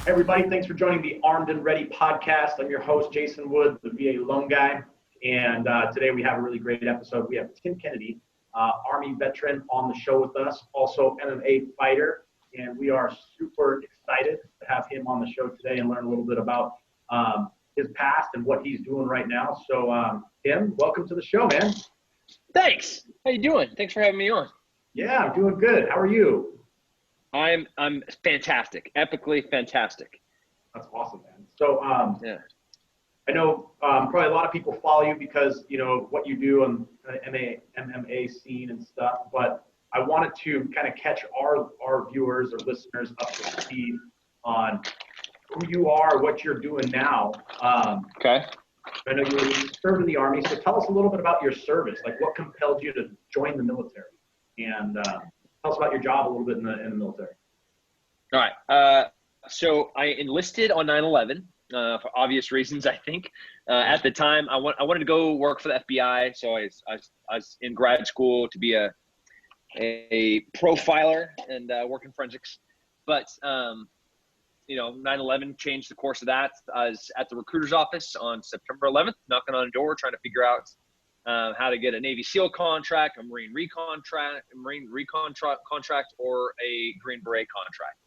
Everybody, thanks for joining the Armed and Ready podcast. I'm your host, Jason Wood, the VA loan guy. And today we have a really great episode. We have Tim Kennedy, Army veteran, on the show with us, also MMA fighter. And we are super excited to have him on the show today and learn a little bit about his past and what he's doing right now. So, Tim, welcome to the show, man. Thanks. How you doing? Thanks for having me on. Yeah, I'm doing good. How are you? I'm fantastic, epically fantastic. That's awesome, man. So, yeah. I know probably a lot of people follow you because, you know, what you do on the MMA scene and stuff, but I wanted to kind of catch our viewers or listeners up to speed on who you are, what you're doing now. Okay. I know you served in the Army, so tell us a little bit about your service. Like, what compelled you to join the military? And tell us about your job a little bit in the military. All right. So I enlisted on 9/11 for obvious reasons, I think. At the time, I wanted to go work for the FBI, so I was in grad school to be a profiler and work in forensics. But, 9/11 changed the course of that. I was at the recruiter's office on September 11th, knocking on a door, trying to figure out how to get a Navy SEAL contract, a Marine recon contract, or a Green Beret contract.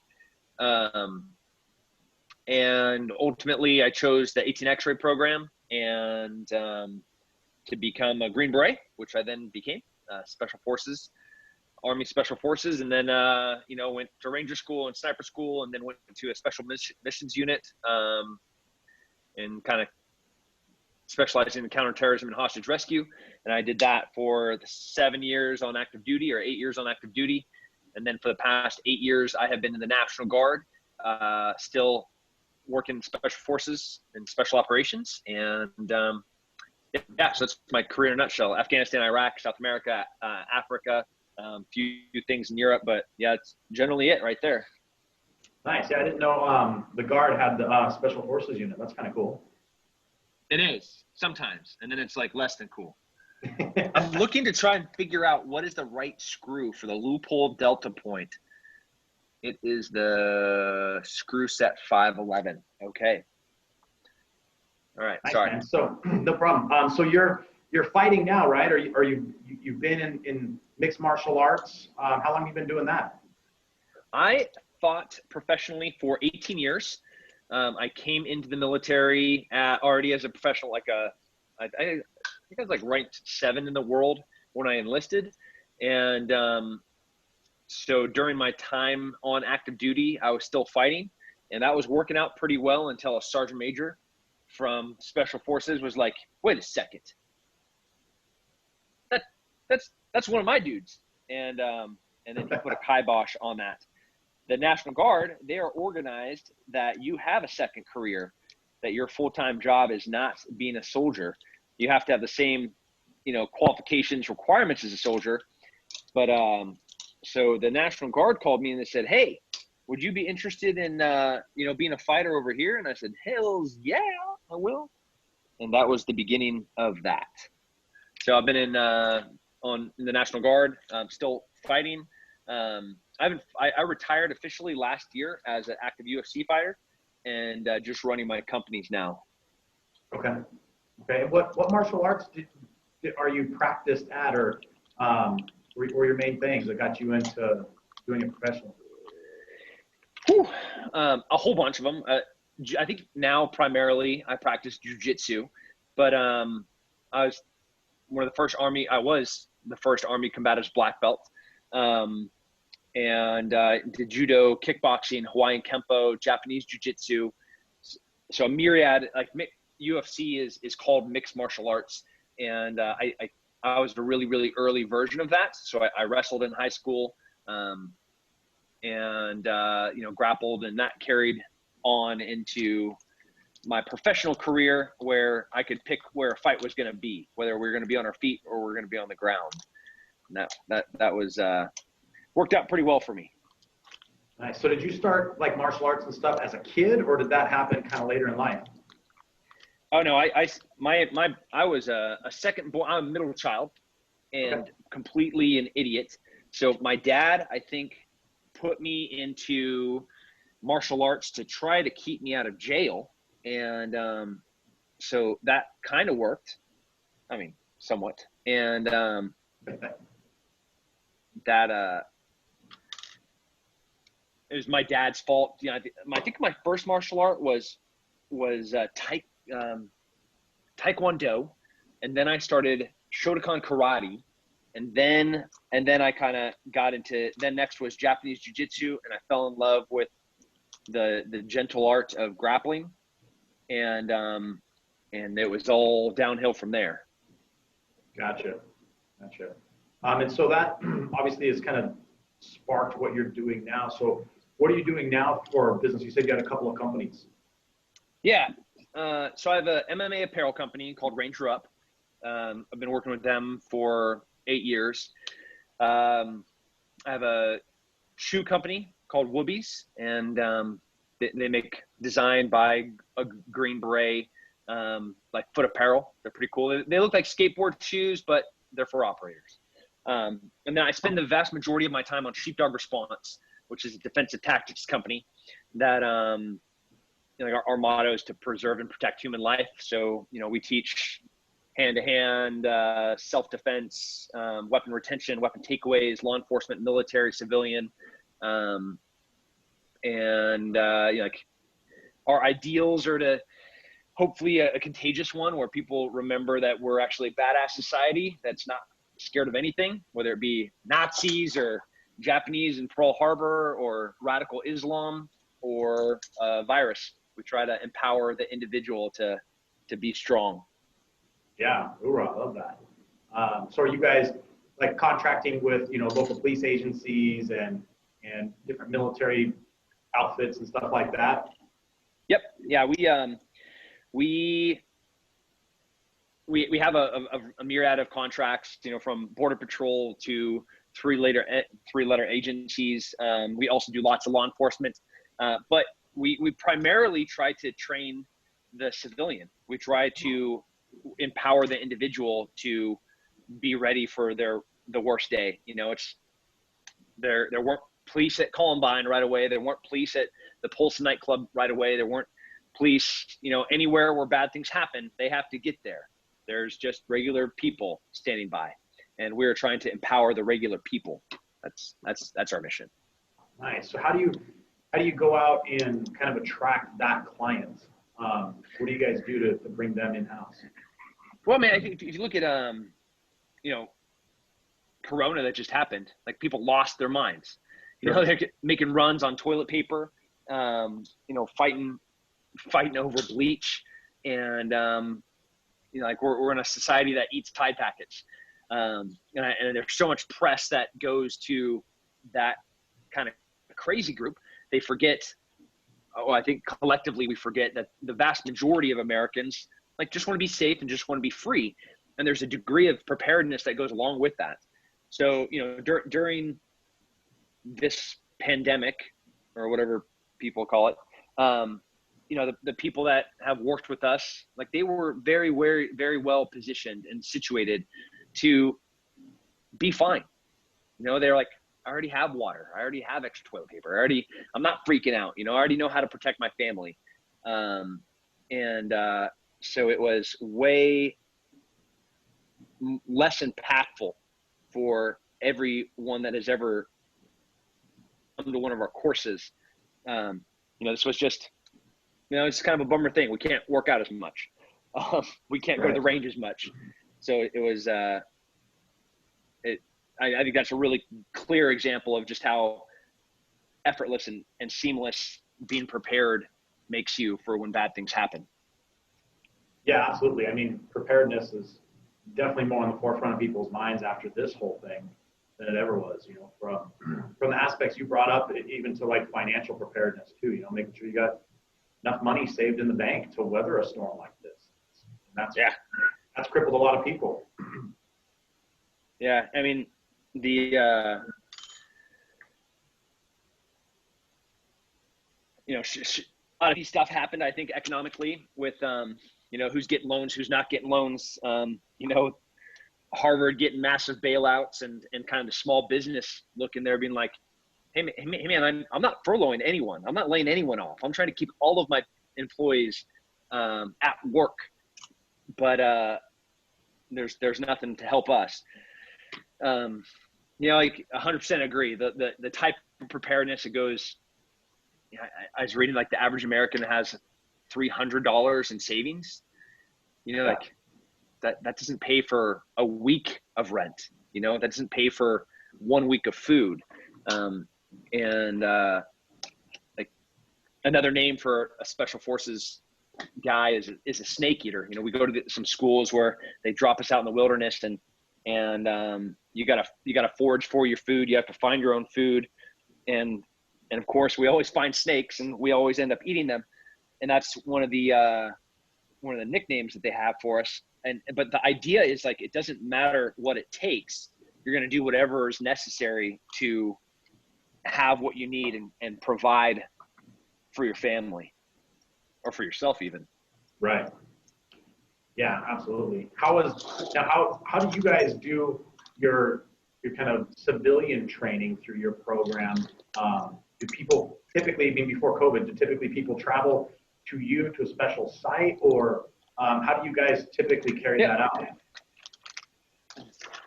And ultimately, I chose the 18 X-ray program and to become a Green Beret, which I then became Special Forces, Army Special Forces, and then went to Ranger School and Sniper School, and then went to a Special Missions Unit, and kind of specializing in counterterrorism and hostage rescue. And I did that for the 7 years on active duty, or 8 years on active duty. And then for the past 8 years, I have been in the National Guard, still working in Special Forces and Special Operations. And so that's my career in a nutshell. Afghanistan, Iraq, South America, Africa, few things in Europe, but yeah, it's generally it right there. Nice. Yeah, I didn't know the Guard had the Special Forces unit. That's kind of cool. It is sometimes, and then it's like less than cool. I'm looking to try and figure out what is the right screw for the loophole delta point. It is the screw set 511. Okay. All right. Nice, Sorry. Man. So no problem. So you're fighting now, right? Or you've been in mixed martial arts? How long have you been doing that? I fought professionally for 18 years. I came into the military already as a professional, I think I was like ranked 7 in the world when I enlisted. And so during my time on active duty, I was still fighting, and that was working out pretty well until a sergeant major from Special Forces was like, wait a second. That's one of my dudes. And then he put a kibosh on that. The National Guard, they are organized that you have a second career, that your full-time job is not being a soldier. You have to have the same, qualifications, requirements as a soldier. But so the National Guard called me and they said, hey, would you be interested in, being a fighter over here? And I said, hells yeah, I will. And that was the beginning of that. So I've been in the National Guard. I'm still fighting. I retired officially last year as an active UFC fighter, and just running my companies now. Okay. What martial arts are you practiced at, or were your main things that got you into doing it professionally? A whole bunch of them. I think now primarily I practice jiu-jitsu, but I was the first Army combatives black belt. And did judo, kickboxing, Hawaiian kempo, Japanese jiu-jitsu. So a myriad, like UFC is called mixed martial arts. And I was a really, really early version of that. So I wrestled in high school, and grappled, and that carried on into my professional career, where I could pick where a fight was going to be, whether we were going to be on our feet or we we're going to be on the ground. And that was worked out pretty well for me. Nice. So did you start like martial arts and stuff as a kid, or did that happen kind of later in life? Oh no, I was a second born. I'm a middle child, and completely an idiot. So my dad, I think, put me into martial arts to try to keep me out of jail. And so that kind of worked. I mean, somewhat. And that it was my dad's fault. You know, I think my first martial art was Taekwondo, and then I started Shotokan karate, and then I kind of got into. Then next was Japanese jiu-jitsu, and I fell in love with the gentle art of grappling, and it was all downhill from there. Gotcha. And so that obviously has kind of sparked what you're doing now. So what are you doing now for business? You said you had a couple of companies. Yeah. So I have a MMA apparel company called Ranger Up. I've been working with them for 8 years. I have a shoe company called Woobies, and they make design by a Green Beret, like foot apparel. They're pretty cool. They look like skateboard shoes, but they're for operators. And then I spend the vast majority of my time on Sheepdog Response, which is a defensive tactics company that, you know, our motto is to preserve and protect human life. So, you know, we teach hand-to-hand, self-defense, weapon retention, weapon takeaways, law enforcement, military, civilian. You know, like our ideals are to hopefully a contagious one where people remember that we're actually a badass society that's not scared of anything, whether it be Nazis or Japanese in Pearl Harbor or radical Islam or virus. We try to empower the individual to be strong. Yeah, hoorah, I love that. So are you guys like contracting with, you know, local police agencies and different military outfits and stuff like that? Yep. Yeah, we have a myriad of contracts, you know, from Border Patrol to three-letter agencies. We also do lots of law enforcement, but we primarily try to train the civilian. We try to empower the individual to be ready for the worst day. You know, there weren't police at Columbine right away. There weren't police at the Pulse nightclub right away. There weren't police, you know, anywhere where bad things happen. They have to get there. There's just regular people standing by, and we're trying to empower the regular people. That's our mission. Nice. So how do you go out and kind of attract that client? What do you guys do to bring them in-house? Well, man, I think if you look at, you know, Corona that just happened, like people lost their minds. You know, they're making runs on toilet paper, you know, fighting over bleach. And, you know, like we're in a society that eats Tide packets. And there's so much press that goes to that kind of crazy group. They forget, I think collectively we forget that the vast majority of Americans like just want to be safe and just want to be free. And there's a degree of preparedness that goes along with that. So, you know, during this pandemic or whatever people call it, you know, the people that have worked with us, like they were very, very, very well positioned and situated to be fine. You know, they're like, I already have water. I already have extra toilet paper. I'm not freaking out. You know, I already know how to protect my family. So it was way less impactful for everyone that has ever come to one of our courses. You know, this was just, you know, it's kind of a bummer thing. We can't work out as much. We can't go to the range as much. So it was, I think that's a really clear example of just how effortless and seamless being prepared makes you for when bad things happen. Yeah, absolutely. I mean, preparedness is definitely more on the forefront of people's minds after this whole thing than it ever was, you know, from the aspects you brought up, even to like financial preparedness too, you know, making sure you got enough money saved in the bank to weather a storm like this. And that's crippled a lot of people. Yeah. I mean, you know, a lot of stuff happened, I think, economically with, you know, who's getting loans, who's not getting loans, you know, Harvard getting massive bailouts and kind of the small business looking there being like, hey man, I'm not furloughing anyone. I'm not laying anyone off. I'm trying to keep all of my employees at work, but there's nothing to help us. Like 100% agree. The type of preparedness that goes, I was reading like the average American has $300 in savings. Like that doesn't pay for a week of rent. That doesn't pay for 1 week of food. Like another name for a special forces guy is a snake eater. We go to some schools where they drop us out in the wilderness, and you gotta forage for your food. You have to find your own food, and of course we always find snakes, and we always end up eating them. And that's one of the nicknames that they have for us. But the idea is like, it doesn't matter what it takes. You're going to do whatever is necessary to have what you need and provide for your family or for yourself even. Right. Yeah, absolutely. How do you guys do your kind of civilian training through your program? Do people typically, before COVID, people travel to you to a special site, or how do you guys typically carry that out?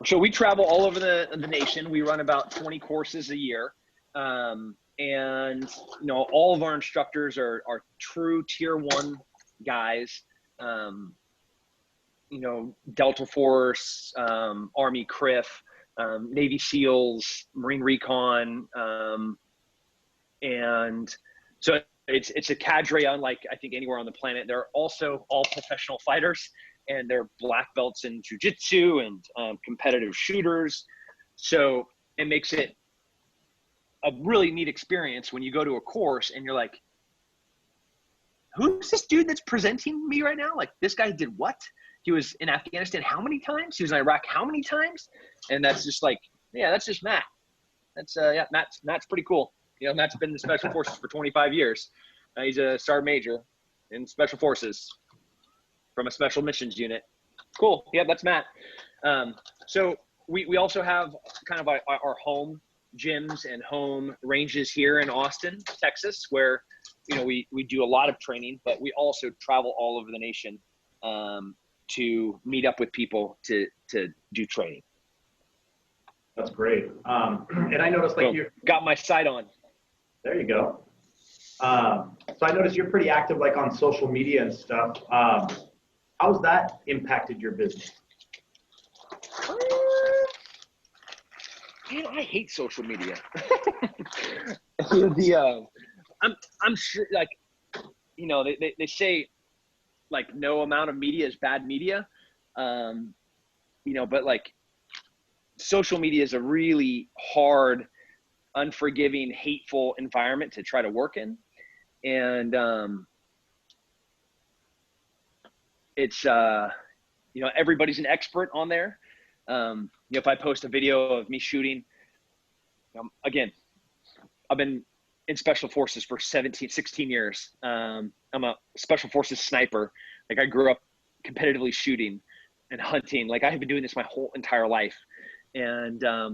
So we travel all over the nation. We run about 20 courses a year. And all of our instructors are true tier 1 guys, Delta Force, Army CRIF, Navy SEALs, Marine Recon. And so it's a cadre unlike I think anywhere on the planet. They're also all professional fighters, and they're black belts in jiu-jitsu and competitive shooters. So it makes it a really neat experience when you go to a course and you're like, who's this dude that's presenting me right now? Like, this guy did what? He was in Afghanistan how many times? He was in Iraq how many times? And that's just like, yeah, that's just Matt. That's Matt's pretty cool. Matt's been in the Special Forces for 25 years. He's a sergeant major in Special Forces from a special missions unit. Cool. Yeah, that's Matt. So we also have kind of our home gyms and home ranges here in Austin, Texas, where we do a lot of training, but we also travel all over the nation to meet up with people to do training. That's great. And I noticed you got my sight on. There you go. So I noticed you're pretty active on social media and stuff. How's that impacted your business? Man, I hate social media. I'm sure, they say no amount of media is bad media. But social media is a really hard, unforgiving, hateful environment to try to work in. And it's, everybody's an expert on there. If I post a video of me shooting, again, I've been in Special Forces for 16 years. I'm a Special Forces sniper. I grew up competitively shooting and hunting. I have been doing this my whole entire life. And, I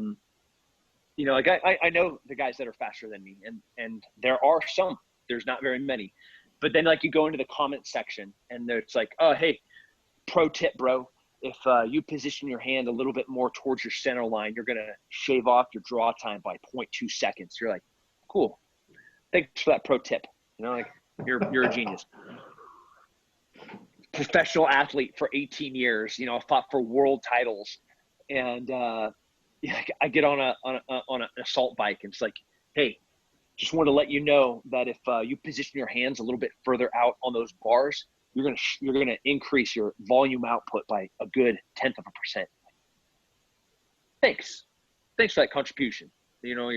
know the guys that are faster than me, and there are some, there's not very many, but then you go into the comment section and it's oh, hey, pro tip, bro. If you position your hand a little bit more towards your center line, you're going to shave off your draw time by 0.2 seconds. You're like, cool. Thanks for that pro tip. You're a genius. Professional athlete for 18 years, I fought for world titles, and I get on an assault bike, and it's hey, just want to let you know that if you position your hands a little bit further out on those bars, you're gonna increase your volume output by a good 0.1%. Thanks for that contribution. I know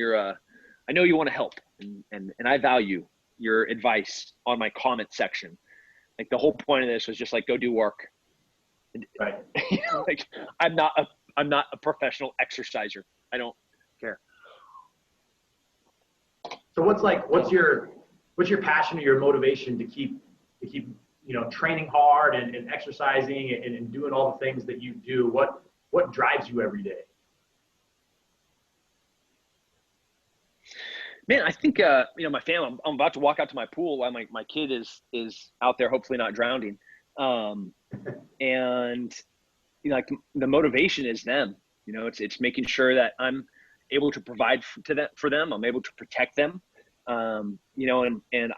you want to help, and I value your advice on my comment section. The whole point of this was just go do work. Right. I'm not a professional exerciser. I don't care. So what's your passion or your motivation to keep training hard and exercising and doing all the things that you do? What drives you every day? Man, I think my family. I'm about to walk out to my pool while my kid is out there, hopefully not drowning. And like the motivation is them. It's making sure that I'm able to provide for them. I'm able to protect them. And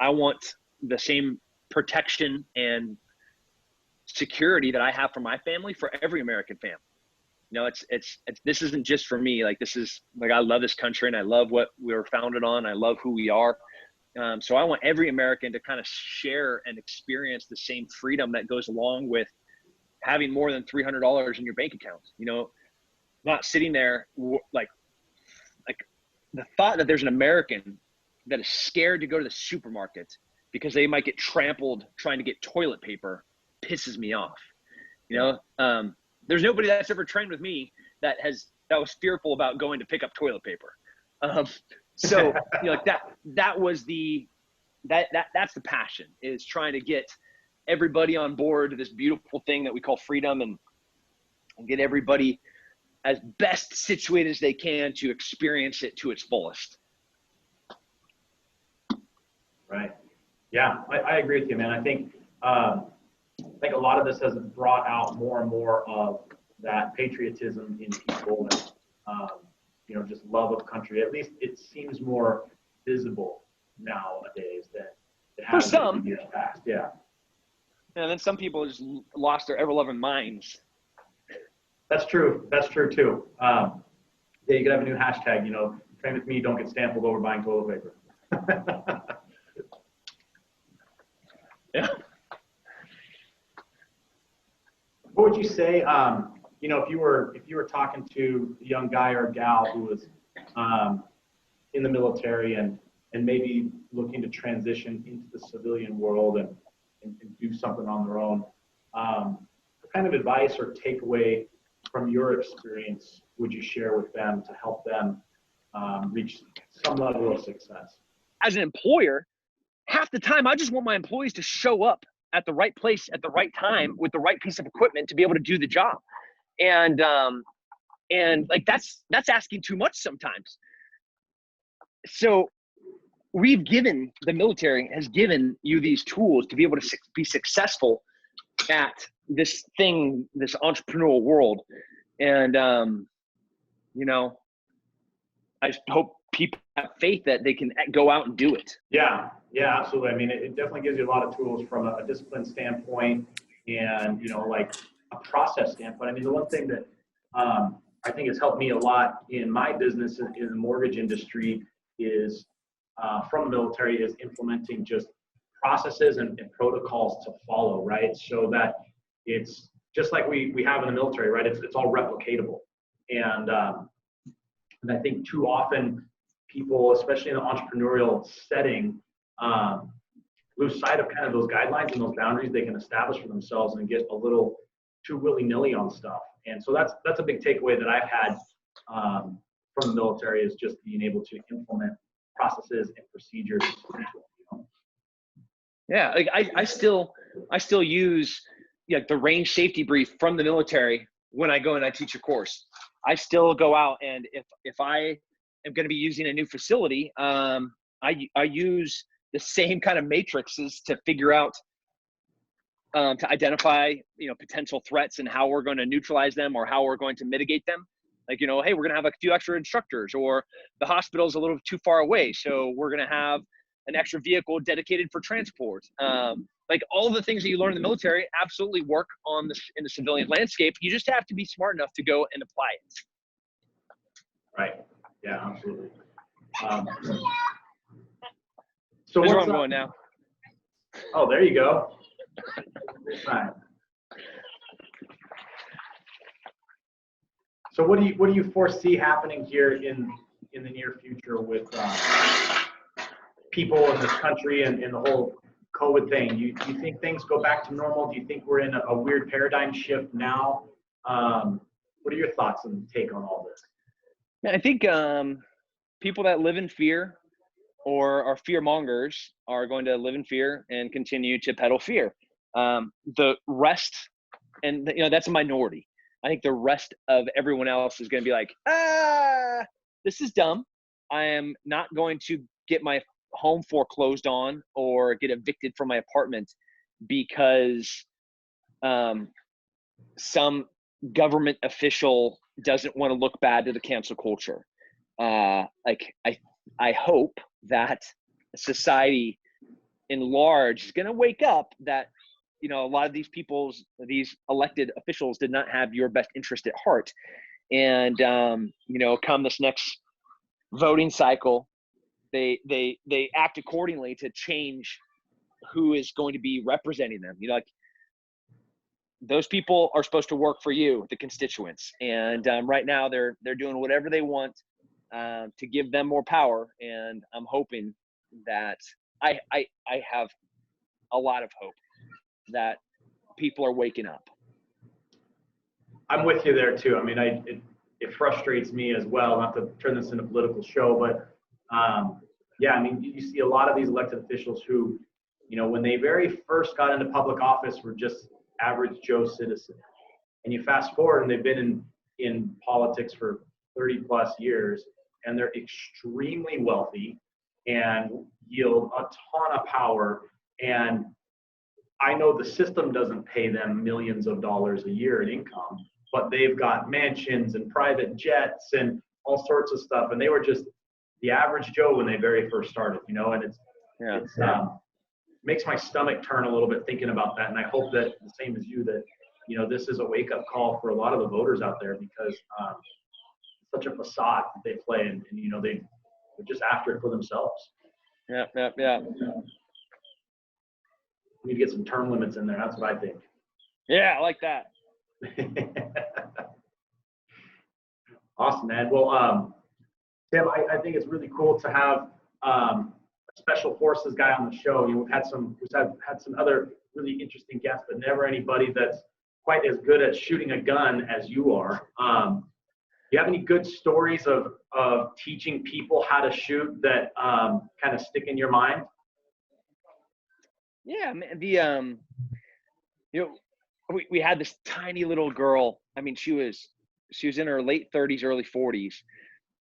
I want the same protection and security that I have for my family for every American family. It's this isn't just for me. Like, this is like, I love this country and I love what we were founded on. I love who we are. So I want every American to kind of share and experience the same freedom that goes along with having more than $300 in your bank account. Not sitting there like the thought that there's an American that is scared to go to the supermarket because they might get trampled trying to get toilet paper pisses me off. There's nobody that's ever trained with me that was fearful about going to pick up toilet paper. So like that was that's the passion, is trying to get everybody on board this beautiful thing that we call freedom, and get everybody as best situated as they can to experience it to its fullest. Right. Yeah, I agree with you, man. I think a lot of this has brought out more and more of that patriotism in people, and just love of country. At least it seems more visible nowadays than it has for some in years past. Yeah. And then some people just lost their ever-loving minds. That's true. That's true too. Yeah, you could have a new hashtag. Train with me, don't get stampled over buying toilet paper. Yeah. What would you say, if you were talking to a young guy or a gal who was in the military and maybe looking to transition into the civilian world and do something on their own, what kind of advice or takeaway from your experience would you share with them to help them reach some level of success? As an employer, half the time I just want my employees to show up at the right place at the right time with the right piece of equipment to be able to do the job. And like that's asking too much sometimes. So the military has given you these tools to be able to be successful at this entrepreneurial world. And, I just hope people have faith that they can go out and do it. Yeah, absolutely. I mean, it definitely gives you a lot of tools from a discipline standpoint and, like a process standpoint. I mean, the one thing that I think has helped me a lot in my business in the mortgage industry is from the military is implementing just processes and protocols to follow, right? So that it's just like we have in the military, right? It's all replicatable. And I think too often people, especially in the entrepreneurial setting, lose sight of kind of those guidelines and those boundaries they can establish for themselves and get a little too willy-nilly on stuff. And so that's a big takeaway that I've had from the military, is just being able to implement processes and procedures. Yeah, like I still use the range safety brief from the military when I go and I teach a course. I still go out, and if I am going to be using a new facility, I use the same kind of matrices to figure out to identify potential threats and how we're going to neutralize them or how we're going to mitigate them. Like, hey, we're going to have a few extra instructors, or the hospital's a little too far away, so we're going to have an extra vehicle dedicated for transport. Like, all the things that you learn in the military absolutely work in the civilian landscape. You just have to be smart enough to go and apply it. Right. Yeah, absolutely. So where's where I'm going now? Oh, there you go. Right. So what do you foresee happening here in the near future with people in this country and the whole COVID thing? Do you think things go back to normal? Do you think we're in a weird paradigm shift now? What are your thoughts and take on all this? I think people that live in fear or are fear mongers are going to live in fear and continue to peddle fear. The rest, and that's a minority. I think the rest of everyone else is going to be like, this is dumb. I am not going to get my home foreclosed on or get evicted from my apartment because some government official doesn't want to look bad to the cancel culture. Like I hope that society in large is going to wake up that, you know, a lot of these these elected officials did not have your best interest at heart. And, you know, come this next voting cycle, they act accordingly to change who is going to be representing them. You know, like those people are supposed to work for you, the constituents. And right now they're doing whatever they want to give them more power. And I'm hoping that I have a lot of hope that people are waking up. I'm with you there too. I mean, it frustrates me as well, not to turn this into a political show, but yeah, I mean, you see a lot of these elected officials who, you know, when they very first got into public office were just average Joe citizen. And you fast forward and they've been in politics for 30 plus years and they're extremely wealthy and yield a ton of power. And I know the system doesn't pay them millions of dollars a year in income, but they've got mansions and private jets and all sorts of stuff. And they were just the average Joe when they very first started, you know, and it's makes my stomach turn a little bit thinking about that. And I hope that the same as you, that, you know, this is a wake up call for a lot of the voters out there, because it's such a facade that they play, and you know, they're just after it for themselves. Yeah. We need to get some term limits in there. That's what I think. Yeah, I like that. Awesome, man. Well, Tim, I think it's really cool to have a special forces guy on the show. You know, we've had some other really interesting guests, but never anybody that's quite as good at shooting a gun as you are. Do you have any good stories of teaching people how to shoot that kind of stick in your mind? Yeah, man. You know, we had this tiny little girl. I mean, she was in her late 30s, early 40s.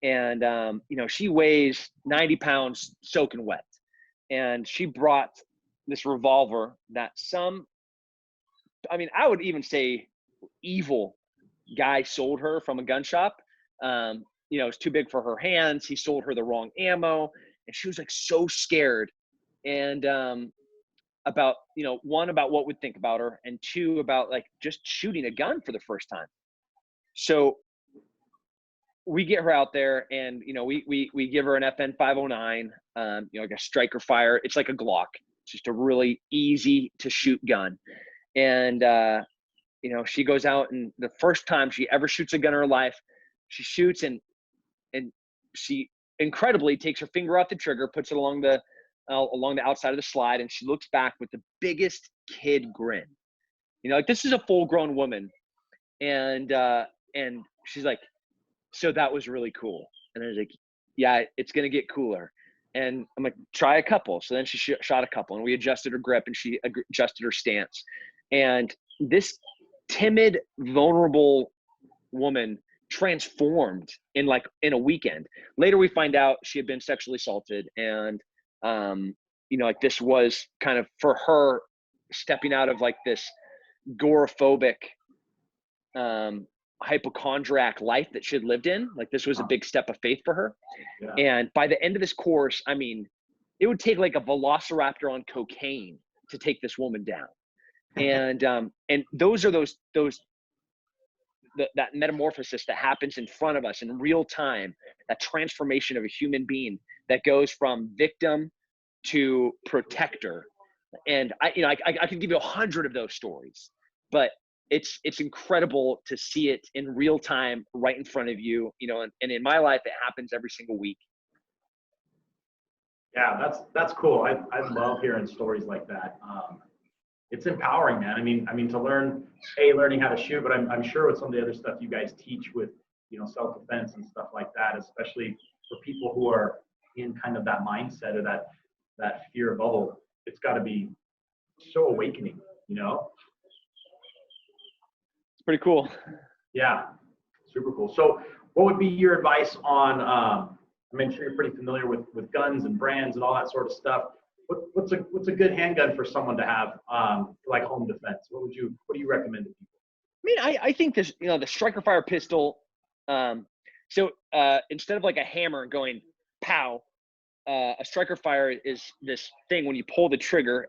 And, you know, she weighs 90 pounds soaking wet. And she brought this revolver that I would even say evil guy sold her from a gun shop. You know, it's too big for her hands. He sold her the wrong ammo. And she was like so scared. And about, you know, one, about what we'd think about her, and two, about like just shooting a gun for the first time. So we get her out there, and you know, we give her an FN 509, you know, like a striker fire. It's like a Glock. It's just a really easy to shoot gun. And you know, she goes out, and the first time she ever shoots a gun in her life, she shoots, and she incredibly takes her finger off the trigger, puts it along the outside of the slide, and she looks back with the biggest kid grin. You know, like, this is a full-grown woman, and she's like, so that was really cool. And I was like, yeah, it's gonna get cooler. And I'm like, try a couple. So then she shot a couple, and we adjusted her grip, and she adjusted her stance. And this timid, vulnerable woman transformed in a weekend. Later, we find out she had been sexually assaulted, and you know, like, this was kind of for her stepping out of like this agoraphobic, hypochondriac life that she had lived in. Like, this was a big step of faith for her. Yeah. And by the end of this course, I mean, it would take like a velociraptor on cocaine to take this woman down. And those are that metamorphosis that happens in front of us in real time, that transformation of a human being that goes from victim to protector. And I could give you 100 of those stories, but it's incredible to see it in real time right in front of you, you know, and in my life, it happens every single week. Yeah, that's cool. I love hearing stories like that. It's empowering, man. I mean, to learning how to shoot, but I'm sure with some of the other stuff you guys teach with, you know, self-defense and stuff like that, especially for people who are in kind of that mindset of that fear bubble, it's got to be so awakening, you know? It's pretty cool. Yeah, super cool. So what would be your advice on I'm sure you're pretty familiar with guns and brands and all that sort of stuff. What's a good handgun for someone to have for like home defense? What do you recommend to people? I mean, I think this, the striker fire pistol. Instead of like a hammer going pow, a striker fire is this thing when you pull the trigger,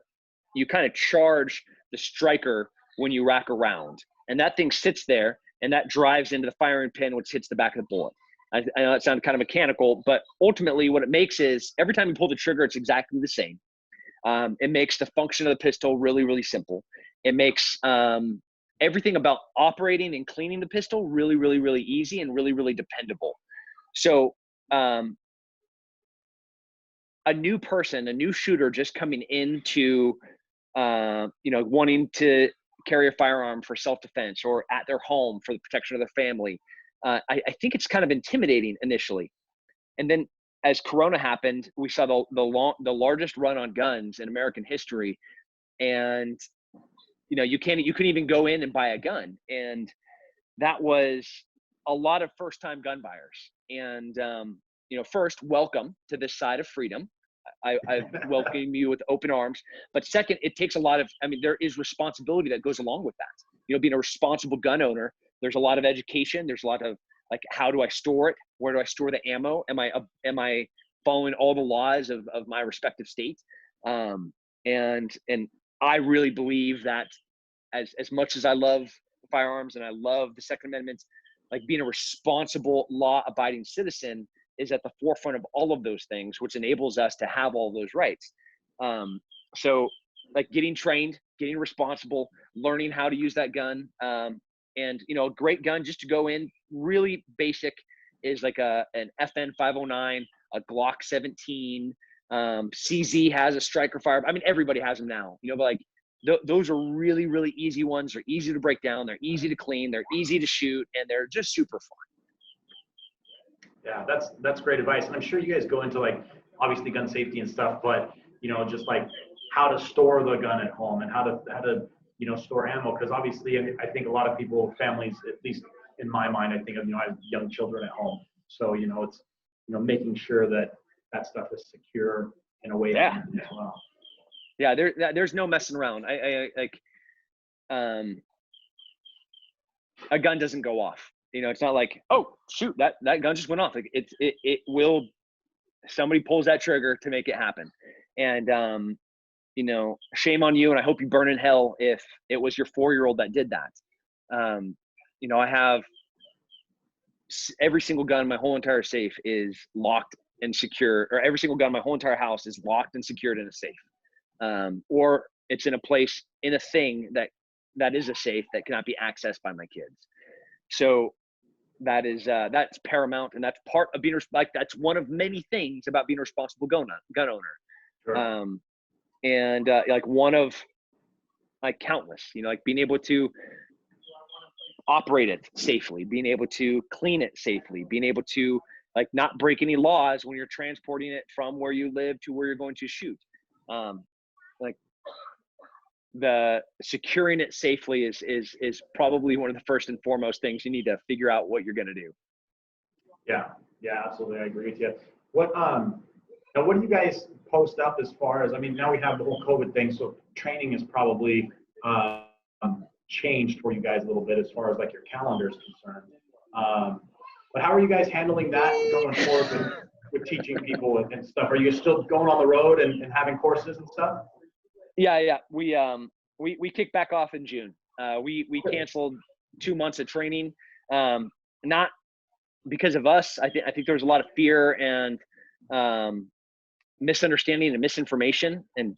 you kind of charge the striker when you rack around, and that thing sits there, and that drives into the firing pin, which hits the back of the bullet. I know that sounds kind of mechanical, but ultimately what it makes is every time you pull the trigger, it's exactly the same. It makes the function of the pistol really, really simple. It makes everything about operating and cleaning the pistol really, really, really easy and really, really dependable. So a new shooter just coming into, wanting to carry a firearm for self-defense or at their home for the protection of their family, I think it's kind of intimidating initially. And then as Corona happened, we saw the largest run on guns in American history. And, you couldn't even go in and buy a gun. And that was a lot of first-time gun buyers. And, first, welcome to this side of freedom. I welcome you with open arms. But second, it takes there is responsibility that goes along with that. Being a responsible gun owner, there's a lot of education. There's a lot of like, how do I store it? Where do I store the ammo? Am I following all the laws of my respective state? And I really believe that as much as I love firearms and I love the Second Amendment, like being a responsible, law-abiding citizen is at the forefront of all of those things, which enables us to have all those rights. So like getting trained, getting responsible, learning how to use that gun. And a great gun just to go in really basic is like an FN 509, a Glock 17, CZ has a striker fire. I mean, everybody has them now, but like those are really, really easy ones. They're easy to break down. They're easy to clean. They're easy to shoot, and they're just super fun. Yeah, that's great advice. And I'm sure you guys go into like obviously gun safety and stuff, but just like how to store the gun at home and how to store ammo, because obviously I think a lot of people, families, at least in my mind, I think of I have young children at home, so it's making sure that stuff is secure in a way as well. Yeah, there's no messing around. I like a gun doesn't go off. It's not like, oh shoot, that gun just went off. Like it will, somebody pulls that trigger to make it happen. And shame on you, and I hope you burn in hell if it was your 4-year-old that did that. I have every single gun in my whole entire safe is locked and secure, or every single gun in my whole entire house is locked and secured in a safe, or it's in a place in a thing that is a safe that cannot be accessed by my kids. So that's paramount, and that's part of being that's one of many things about being a responsible gun owner. Sure. And like one of like countless, like being able to operate it safely, being able to clean it safely, being able to like not break any laws when you're transporting it from where you live to where you're going to shoot. Like the securing it safely is probably one of the first and foremost things you need to figure out what you're going to do. Yeah, absolutely. I agree with you. Now, what do you guys post up as far as, now we have the whole COVID thing, so training is probably changed for you guys a little bit as far as like your calendar is concerned. But how are you guys handling that going forward with teaching people and stuff? Are you still going on the road and having courses and stuff? Yeah. We kicked back off in June. We canceled 2 months of training, not because of us. I think there was a lot of fear and misunderstanding and misinformation and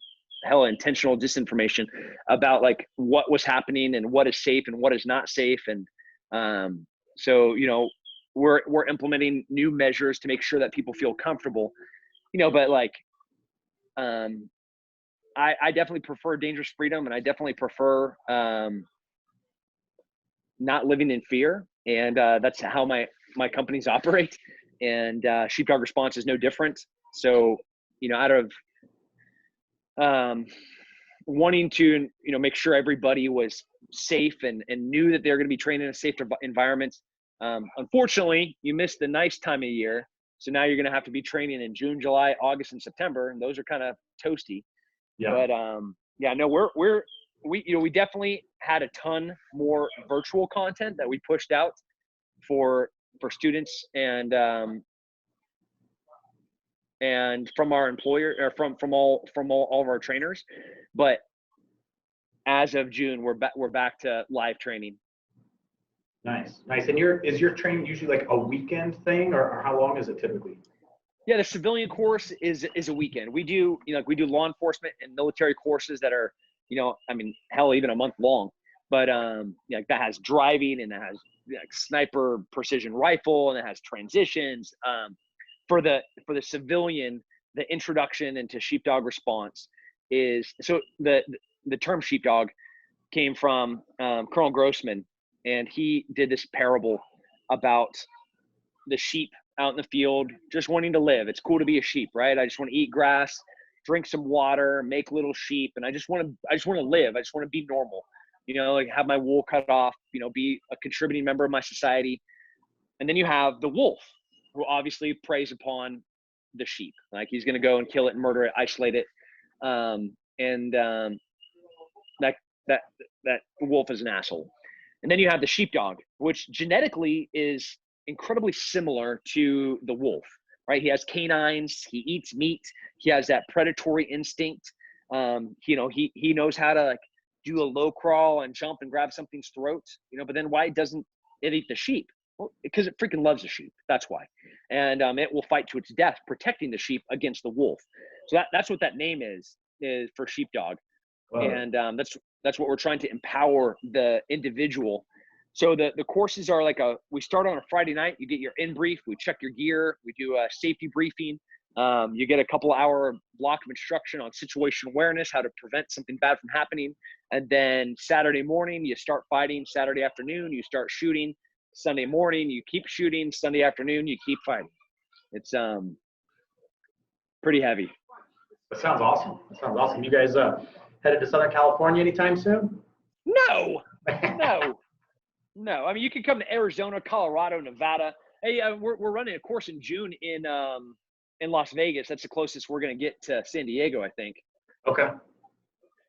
intentional disinformation about like what was happening and what is safe and what is not safe. And so we're implementing new measures to make sure that people feel comfortable, but like I definitely prefer dangerous freedom, and I definitely prefer not living in fear, and that's how my companies operate. And Sheepdog Response is no different. So out of wanting to make sure everybody was safe and knew that they're going to be trained in a safe environment, unfortunately you missed the nice time of year, So now you're going to have to be training in June, July, August, and September, and those are kind of toasty. Yeah. But yeah, no, we definitely had a ton more virtual content that we pushed out for students and from our employer, or from all of our trainers. But as of June, we're back to live training. Nice. And is your training usually like a weekend thing, or how long is it typically? Yeah, the civilian course is a weekend. We do, we do law enforcement and military courses that are, I mean, hell, even a month long. But that has driving, and it has sniper precision rifle, and it has transitions. For the civilian, the introduction into sheepdog response is, so the term sheepdog came from Colonel Grossman, and he did this parable about the sheep out in the field just wanting to live. It's cool to be a sheep, right? I just want to eat grass, drink some water, make little sheep, and I just want to live. I just want to be normal, like have my wool cut off, be a contributing member of my society. And then you have the wolf, who obviously preys upon the sheep. Like, he's going to go and kill it and murder it, isolate it. That wolf is an asshole. And then you have the sheepdog, which genetically is incredibly similar to the wolf, right? He has canines, he eats meat, he has that predatory instinct. He knows how to do a low crawl and jump and grab something's throat, but then why doesn't it eat the sheep? Well, because it freaking loves the sheep. That's why. And it will fight to its death, protecting the sheep against the wolf. So that's what that name is for sheepdog. Wow. And that's what we're trying to empower the individual. So the courses are we start on a Friday night. You get your in brief. We check your gear. We do a safety briefing. You get a couple hour block of instruction on situational awareness, how to prevent something bad from happening. And then Saturday morning, you start fighting. Saturday afternoon, you start shooting. Sunday morning, you keep shooting. Sunday afternoon, you keep fighting. It's pretty heavy. That sounds awesome. You guys headed to Southern California anytime soon? No. I mean, you can come to Arizona, Colorado, Nevada. Hey, we're running a course in June in Las Vegas. That's the closest we're going to get to San Diego, I think. Okay.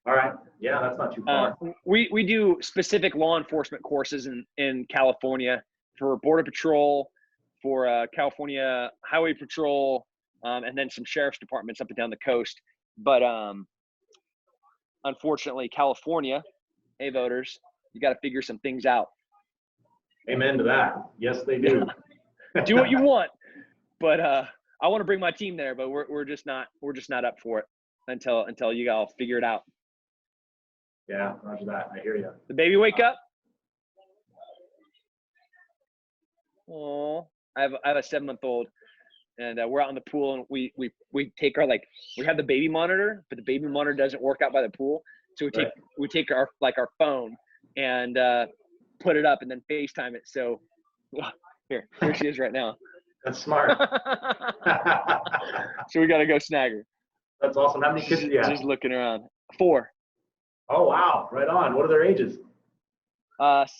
All right. Yeah, that's not too far. We do specific law enforcement courses in California for Border Patrol, for California Highway Patrol, and then some sheriff's departments up and down the coast. But unfortunately, California, hey, voters, you got to figure some things out. Amen to that. Yes, they do. Do what you want, but I want to bring my team there, but we're just not up for it until you all figure it out. Yeah, roger that. I hear you. The baby wake up? Oh, I have a 7-month-old, and we're out in the pool, and we take our we have the baby monitor, but the baby monitor doesn't work out by the pool, so we take our phone and put it up and then FaceTime it. So here she is right now. That's smart. So we got to go snag her. That's awesome. How many kids do you have? She's looking around. 4. Oh, wow. Right on. What are their ages?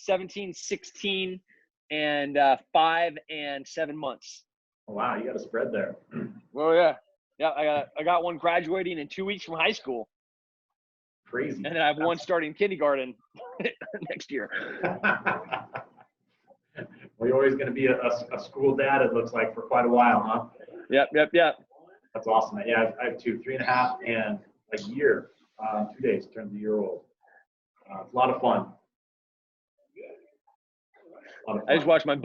17, 16, and 5 and 7 months. Oh, wow. You got a spread there. Oh, yeah. Yeah, I got one graduating in 2 weeks from high school. Crazy. And then I have one starting kindergarten next year. Well, you're always going to be a school dad, it looks like, for quite a while, huh? Yep. That's awesome. Yeah, I have 2, 3.5, and a year. 2 days turns a year old. It's a lot of fun. I just watched my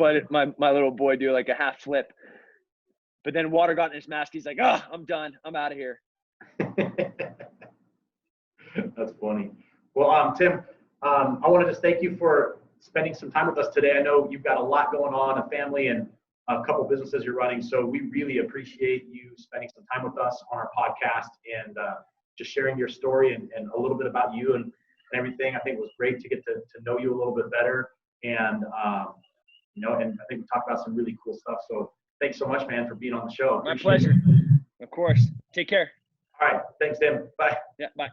little boy do a half flip, but then water got in his mask. He's like, "Oh, I'm done. I'm out of here." That's funny. Well, Tim, I want to just thank you for spending some time with us today. I know you've got a lot going on, a family and a couple businesses you're running, so we really appreciate you spending some time with us on our podcast and just sharing your story and a little bit about you and everything. I think it was great to get to know you a little bit better, and and I think we talked about some really cool stuff. So thanks so much, man, for being on the show. My pleasure. Of course. Take care. All right. Thanks, Tim. Bye. Yeah. Bye.